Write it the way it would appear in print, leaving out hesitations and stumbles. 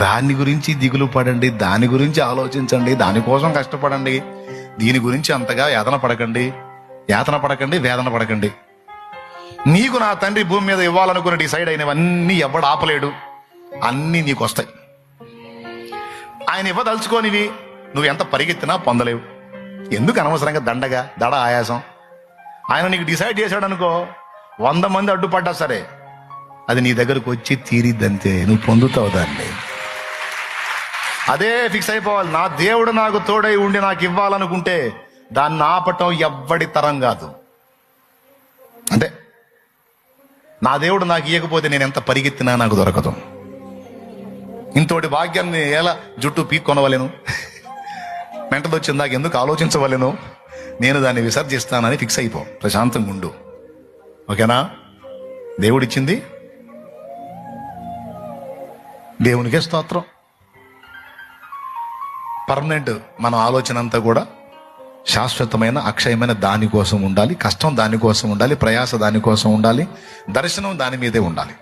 దాని గురించి దిగులు పడండి, దాని గురించి ఆలోచించండి, దానికోసం కష్టపడండి. దీని గురించి అంతగా యాతన పడకండి, వేదన పడకండి. నీకు నా తండ్రి భూమి మీద ఇవ్వాలనుకున్న డిసైడ్ అయినవన్నీ ఎవడు ఆపలేడు. అన్నీ నీకు వస్తాయి. ఆయన ఇవ్వదలుచుకోనివి నువ్వు ఎంత పరిగెత్తినా పొందలేవు. ఎందుకు అనవసరంగా దడ ఆయాసం? ఆయన నీకు డిసైడ్ చేశాడు అనుకో, 100 మంది అడ్డుపడ్డా సరే అది నీ దగ్గరకు వచ్చి తీరిద్దంతే, నువ్వు పొందుతావు దాన్ని. అదే ఫిక్స్ అయిపోవాలి. నా దేవుడు నాకు తోడై ఉండి నాకు ఇవ్వాలనుకుంటే దాన్ని ఆపటం ఎవ్వడి తరం కాదు. అంటే నా దేవుడు నాకు ఇవ్వకపోతే నేను ఎంత పరిగెత్తినా నాకు దొరకదు. ఇంతోటి భాగ్యాన్ని ఎలా జుట్టు పీక్కొనవలేను, మెంటదొచ్చింది నాకు ఎందుకు ఆలోచించవలేను, నేను దాన్ని విసర్జిస్తానని ఫిక్స్ అయిపో, ప్రశాంతంగా ఉండు. ఓకేనా? దేవుడిచ్చింది దేవునికే స్తోత్రం. పర్మనెంట్ మన ఆలోచన అంతా కూడా శాశ్వతమైన అక్షయమైన దానికోసం ఉండాలి. కష్టం దానికోసం ఉండాలి, ప్రయాస దానికోసం ఉండాలి, దర్శనం దాని మీదే ఉండాలి.